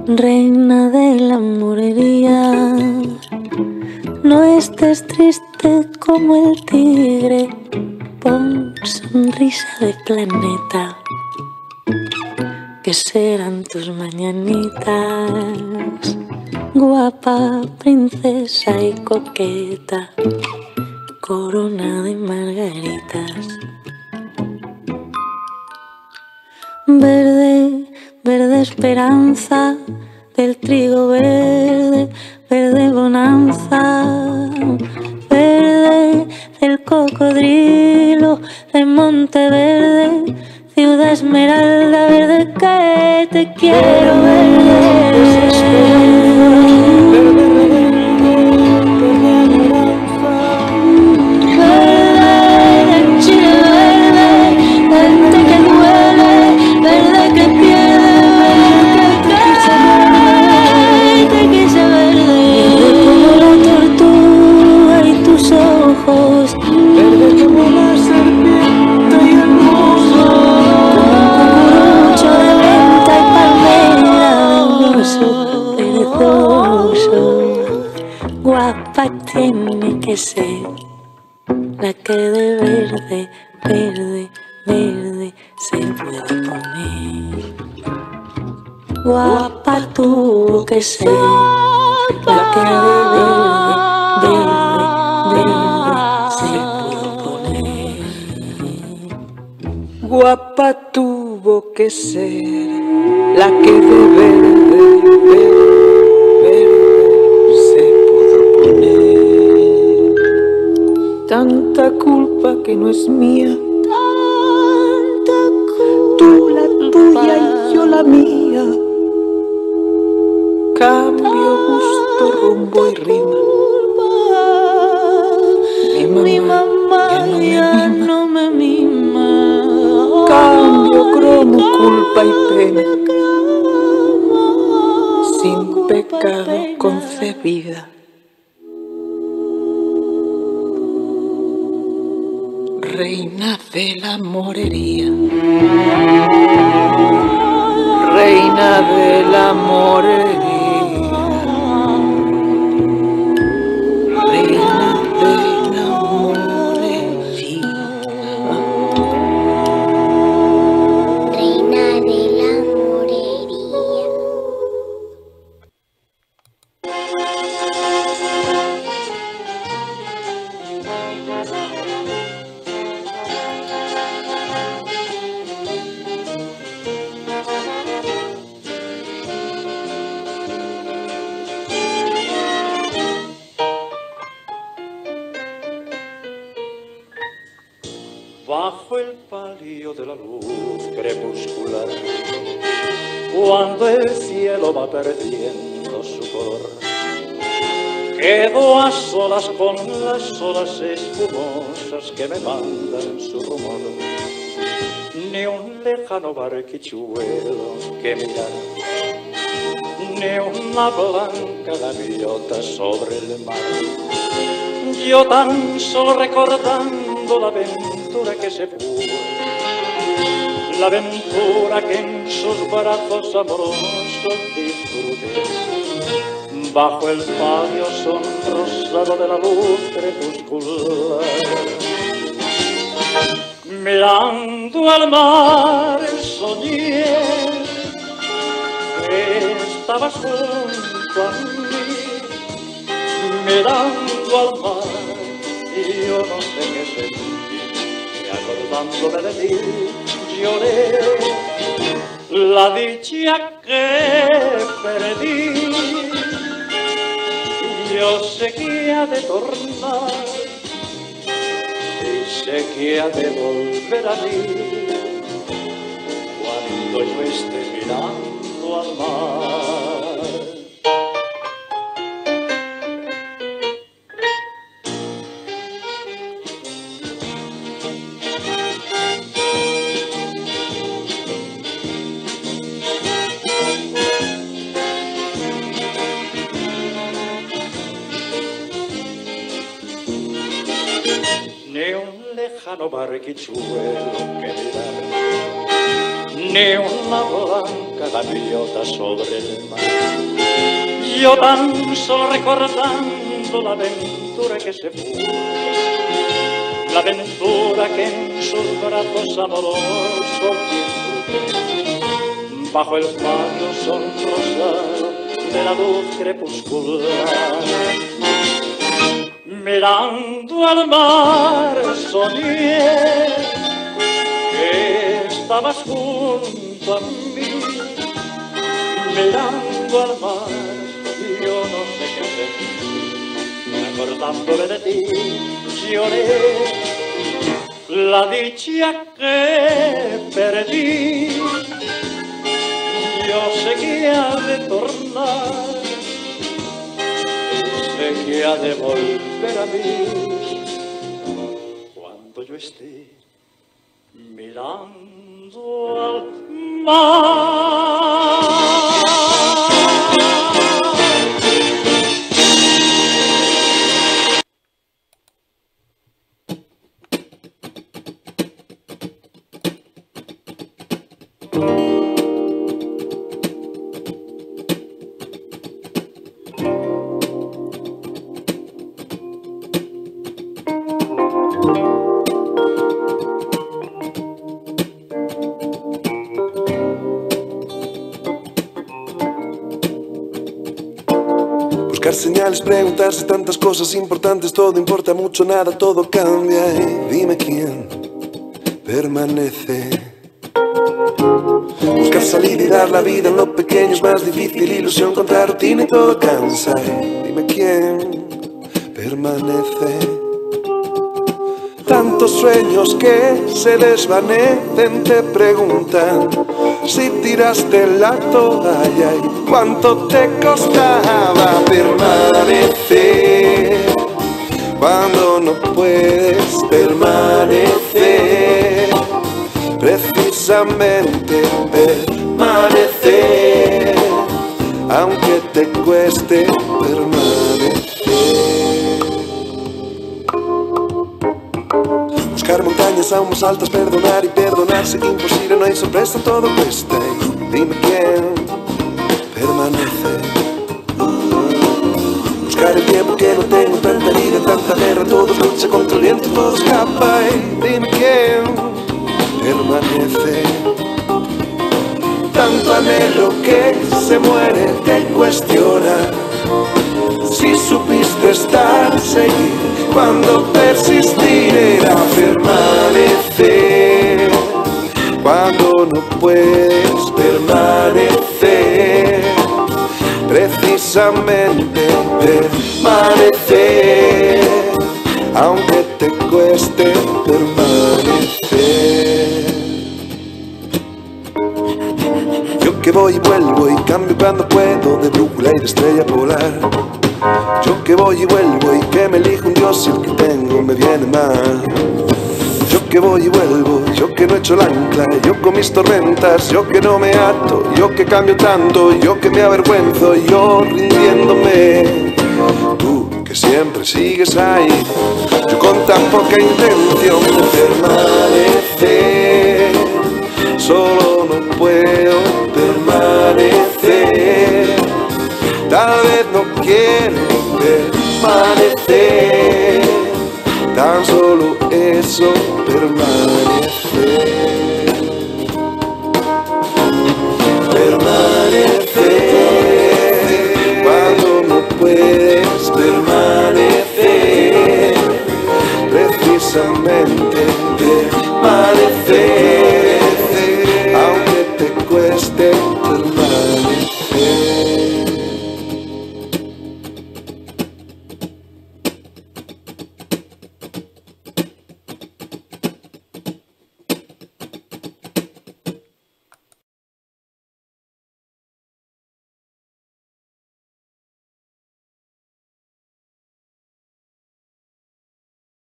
Reina de la morería, no estés triste como el tigre, pon sonrisa de planeta, que serán tus mañanitas, guapa, princesa y coqueta, corona de margaritas. Verde, verde esperanza, del trigo verde, verde bonanza, verde del cocodrilo de Monteverde, ciudad esmeralda, verde que te quiero, verde guapa tiene que ser la que de verde, verde, verde se puede poner. Guapa tuvo que ser la que de verde, verde, verde se pudo poner. Guapa tuvo que ser la que de verde, verde tanta culpa que no es mía, Tanta culpa, tú la tuya y yo la mía. Cambio, gusto, rumbo y rima. Mi mamá ya no me mima. Cambio, cromo, culpa y pena, sin pecado concebida. Reina de la morería, reina de la morería, reina de la morería, reina de la morería. Bajo el palio de la luz crepuscular, cuando el cielo va perdiendo su color, quedo a solas con las olas espumosas que me mandan su rumor. Ni un lejano barquichuelo que mirar, ni una blanca gaviota sobre el mar. Yo tan solo recordando la aventura que se fue, la aventura que en sus brazos amorosos disfruté, bajo el palio sonrosado de la luz crepuscular. Mirando al mar soñé que estabas junto a mí, mirando al mar y yo no sé qué sentí, y acordándome de ti lloré la dicha que perdí. Yo sé que ha de tornar y sé que ha de volver a mí cuando yo esté mirando al mar. Ni un lejano barquichuelo que mirar, ni una blanca loca gaviota sobre el mar. Yo tan solo recordando la aventura que se fue, la aventura que en sus brazos amorosos bajo el paño sonrosado de la luz crepuscular. Mirando al mar soñé que estabas junto a mí. Mirando al mar yo no sé qué sentí, acordándome de ti lloré la dicha que perdí. Yo sé que ha de tornar, sé que ha de volver a mí cuando yo esté mirando al mar. Buscar señales, preguntarse tantas cosas importantes, todo importa mucho, nada, todo cambia. Dime quién permanece. Buscar salir y dar la vida en lo pequeño es más difícil, ilusión contra rutina y todo cansa. Dime quién permanece. Tantos sueños que se desvanecen, te preguntan si tiraste la toalla y cuánto te costaba permanecer cuando no puedes permanecer, precisamente permanecer, aunque te cueste permanecer. Buscar montañas aún más altas, perdonar y perdonarse, imposible, no hay sorpresa, todo cuesta. Y dime quién permanece. Buscar el tiempo que no tengo, tanta vida, tanta guerra, todos lucha contra el viento, todo escapa. Y dime quién permanece. Tanto anhelo que se muere, te cuestiona si supiste estar, seguir, cuando persistir era permanecer, cuando no puedes permanecer, precisamente permanecer, aunque te cueste permanecer. Yo que voy y vuelvo y cambio cuando puedo, de brújula y de estrella polar. Yo que voy y vuelvo y que me elijo un Dios y el que tengo me viene mal. Yo que voy y vuelvo, yo que no echo el ancla, yo con mis tormentas, yo que no me ato, yo que cambio tanto, yo que me avergüenzo, yo rindiéndome. Tú que siempre sigues ahí, yo con tan poca intención de permanecer, solo